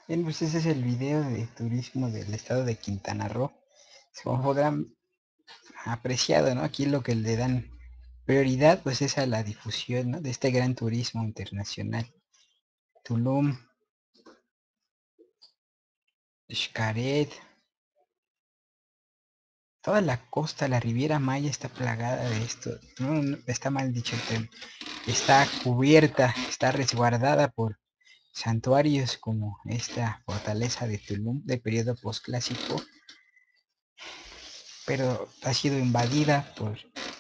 Bien, pues ese es el video de turismo del estado de Quintana Roo. Como podrán apreciado, ¿no? Aquí lo que le dan prioridad pues es a la difusión, ¿no? De este gran turismo internacional. Tulum, Xcaret, toda la costa, la Riviera Maya está plagada de esto. No, no, está mal dicho el tema. Está cubierta, está resguardada por santuarios como esta fortaleza de Tulum del periodo posclásico, pero ha sido invadida por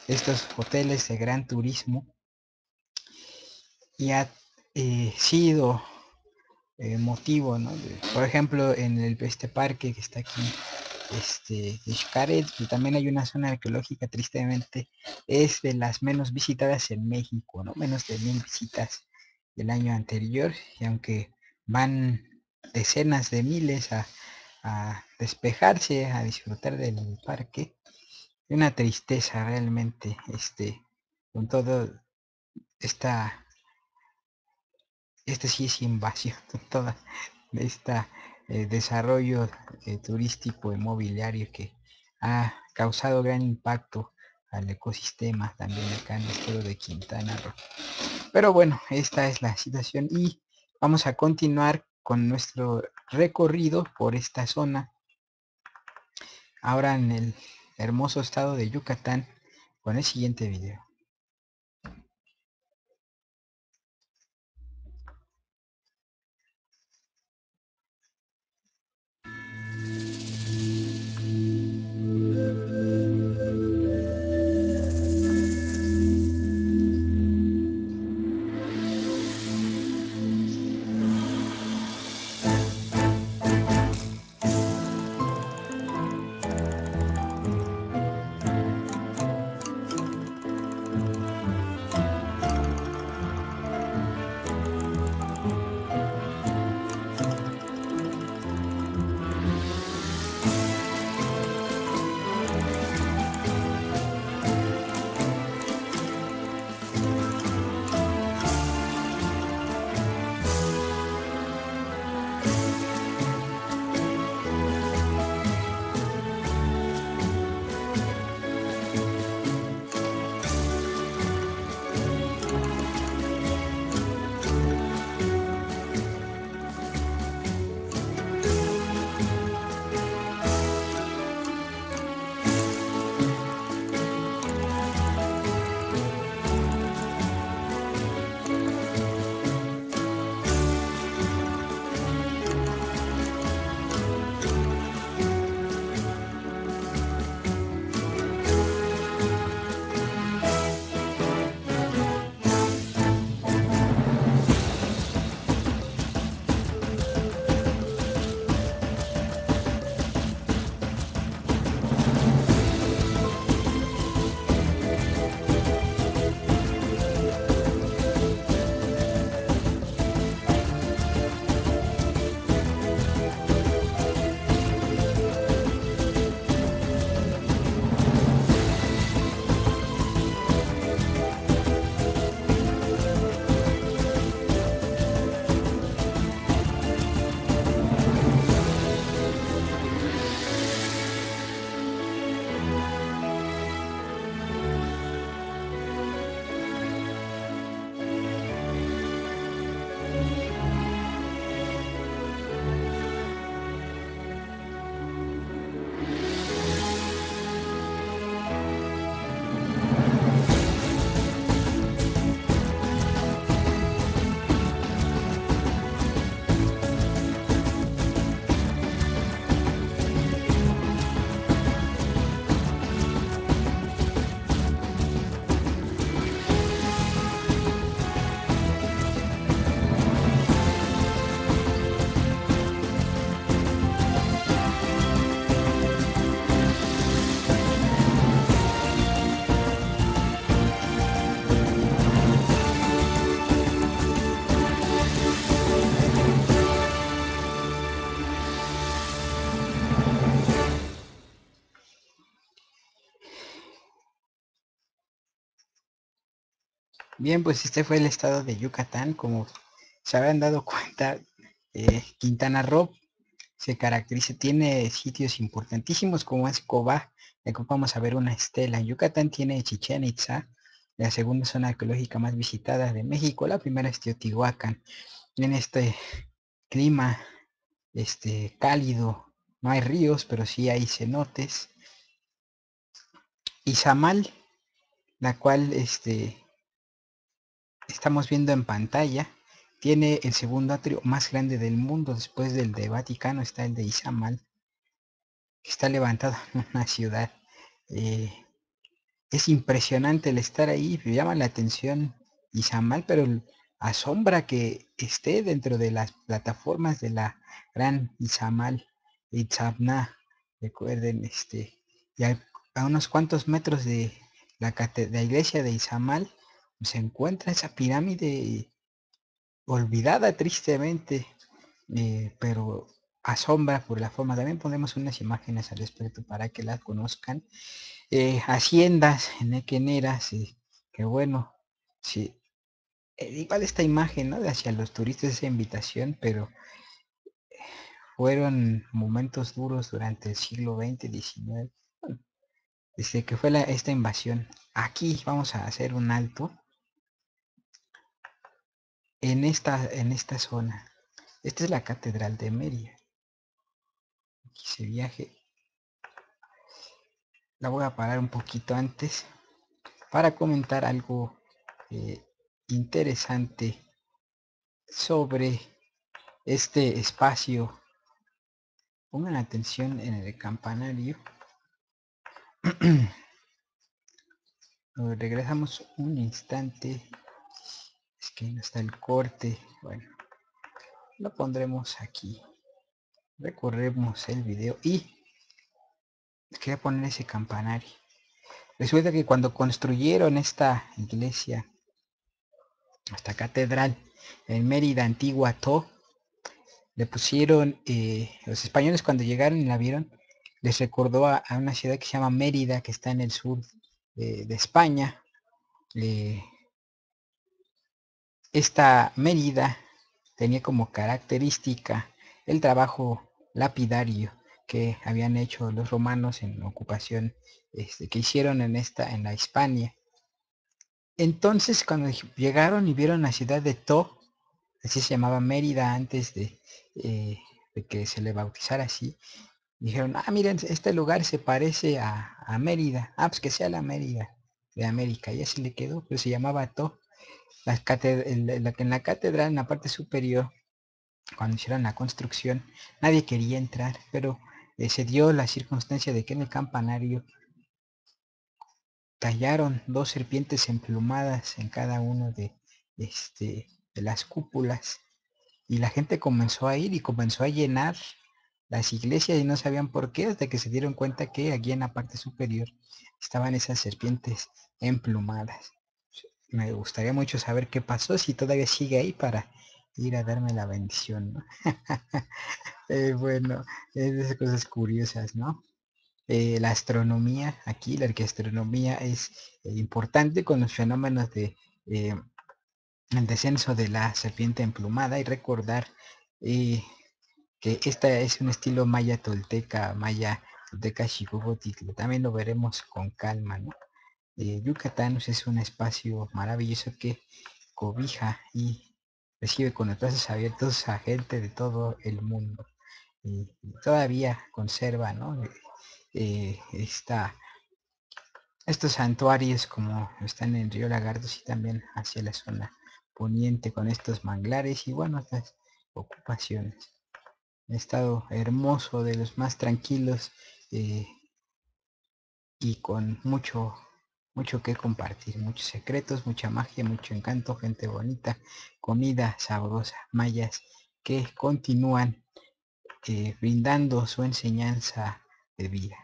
estos hoteles de gran turismo y ha sido motivo, ¿no? Por ejemplo, en este parque que está aquí, de Xcaret, que también hay una zona arqueológica, tristemente, es de las menos visitadas en México, ¿no? Menos de 1000 visitas del año anterior, y aunque van decenas de miles a despejarse, a disfrutar del parque, una tristeza realmente, con todo esta, sí es invasión, toda este desarrollo turístico inmobiliario que ha causado gran impacto al ecosistema también acá en el estado de Quintana Roo. Pero bueno, esta es la situación y vamos a continuar con nuestro recorrido por esta zona, ahora en el hermoso estado de Yucatán, con el siguiente video. Bien, pues este fue el estado de Yucatán. Como se habrán dado cuenta, Quintana Roo se caracteriza, tiene sitios importantísimos como es Cobá, de que vamos a ver una estela. Yucatán tiene Chichén Itzá, la segunda zona arqueológica más visitada de México, la primera es Teotihuacán. En este clima cálido, no hay ríos, pero sí hay cenotes. Izamal, la cual estamos viendo en pantalla, tiene el segundo atrio más grande del mundo, después del de Vaticano está el de Izamal, que está levantado en una ciudad. Eh, es impresionante el estar ahí, me llama la atención Izamal, pero asombra que esté dentro de las plataformas de la gran Izamal, Itzamna, recuerden, y a unos cuantos metros de de la iglesia de Izamal se encuentra esa pirámide olvidada tristemente, pero asombra por la forma. También ponemos unas imágenes al respecto para que las conozcan. Haciendas enequeneras, que bueno, sí, igual esta imagen, ¿no? De hacia los turistas, esa invitación, pero fueron momentos duros durante el siglo XX, XIX, bueno, desde que fue esta invasión. Aquí vamos a hacer un alto en esta zona. Esta es la Catedral de Mérida. Aquí se viaje. La voy a parar un poquito antes para comentar algo eh, interesante sobre este espacio. Pongan atención en el campanario. Regresamos un instante. Es que no está el corte. Bueno, lo pondremos aquí. Recorremos el video y quería poner ese campanario. Resulta que cuando construyeron esta iglesia, esta catedral en Mérida, Antigua To, le pusieron, los españoles cuando llegaron y la vieron, les recordó a una ciudad que se llama Mérida, que está en el sur de España. Esta Mérida tenía como característica el trabajo lapidario que habían hecho los romanos en ocupación, que hicieron en la Hispania. Entonces, cuando llegaron y vieron la ciudad de To, así se llamaba Mérida antes de que se le bautizara así, dijeron, miren, este lugar se parece a Mérida, pues que sea la Mérida de América, y así le quedó, pero se llamaba To. En la catedral, en la parte superior, cuando hicieron la construcción, nadie quería entrar, pero se dio la circunstancia de que en el campanario tallaron dos serpientes emplumadas en cada uno de las cúpulas, y la gente comenzó a ir y comenzó a llenar las iglesias y no sabían por qué, hasta que se dieron cuenta que aquí en la parte superior estaban esas serpientes emplumadas. Me gustaría mucho saber qué pasó, si todavía sigue ahí para ir a darme la bendición, ¿no? Bueno, es de esas cosas curiosas, ¿no? La astronomía, aquí la astronomía es importante con los fenómenos de el descenso de la serpiente emplumada, y recordar eh, que esta es un estilo maya tolteca, Xicohotl. También lo veremos con calma, ¿no? Yucatán pues, es un espacio maravilloso que cobija y recibe con los brazos abiertos a gente de todo el mundo. Y todavía conserva, ¿no? Estos santuarios como están en Río Lagartos y también hacia la zona poniente con estos manglares y bueno, estas ocupaciones. Un estado hermoso, de los más tranquilos, eh, y con mucho que compartir, muchos secretos, mucha magia, mucho encanto, gente bonita, comida sabrosa, mayas que continúan brindando su enseñanza de vida.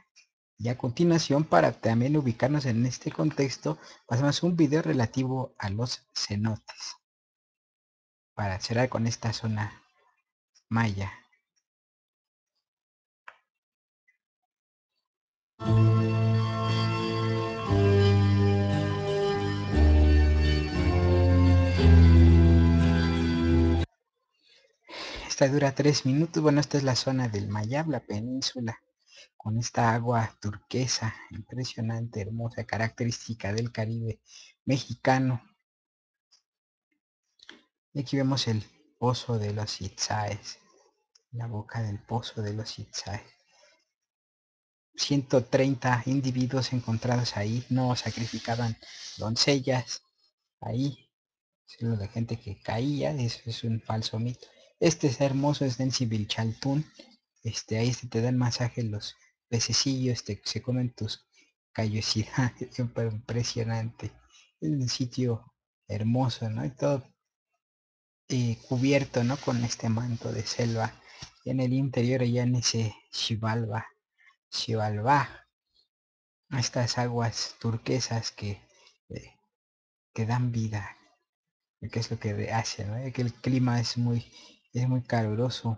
Y a continuación, para también ubicarnos en este contexto, pasamos un video relativo a los cenotes, para cerrar con esta zona maya. Esta dura 3 minutos. Bueno, esta es la zona del Mayab, la península, con esta agua turquesa, impresionante, hermosa, característica del Caribe mexicano. Y aquí vemos el pozo de los Itzáes, la boca del pozo de los Itzáes. 130 individuos encontrados ahí, no sacrificaban doncellas ahí, solo la gente que caía, eso es un falso mito. Este es hermoso, es en Sibilchaltún, ahí se te dan masaje los pececillos, se comen tus callosidades, súper impresionante. Es un sitio hermoso, ¿no? Y todo cubierto, ¿no? Con este manto de selva. Y en el interior, allá en ese Xibalbá, estas aguas turquesas eh, que dan vida, que es lo que hace, ¿no? Que el clima es muy caluroso,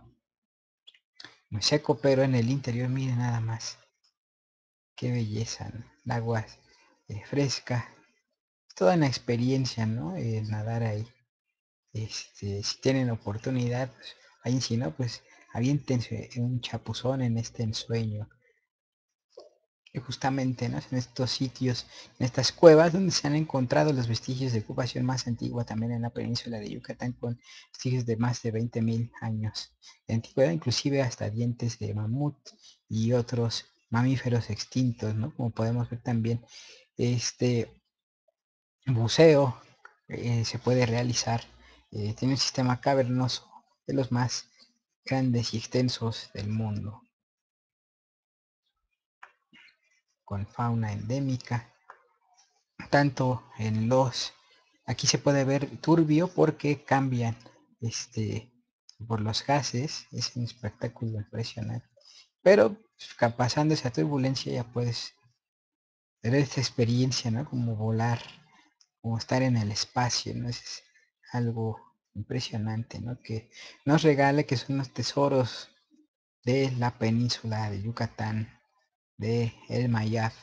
muy seco, pero en el interior, miren nada más, qué belleza, ¿no? El agua fresca, toda una experiencia, ¿no? Nadar ahí. Si tienen oportunidad, pues, ahí si no, pues aviéntense un chapuzón en este ensueño. Y justamente, ¿no? En estos sitios, en estas cuevas donde se han encontrado los vestigios de ocupación más antigua también en la península de Yucatán, con vestigios de más de 20.000 años de antigüedad, inclusive hasta dientes de mamut y otros mamíferos extintos, ¿no? Como podemos ver también, este buceo se puede realizar. Tiene un sistema cavernoso de los más grandes y extensos del mundo, con fauna endémica, tanto en aquí se puede ver turbio porque cambian por los gases, es un espectáculo impresionante. Pero pasando esa turbulencia ya puedes tener esta experiencia, ¿no? Como volar, como estar en el espacio, ¿no? Es algo impresionante, ¿no? Que nos regala, que son los tesoros de la península de Yucatán, de el Mayab,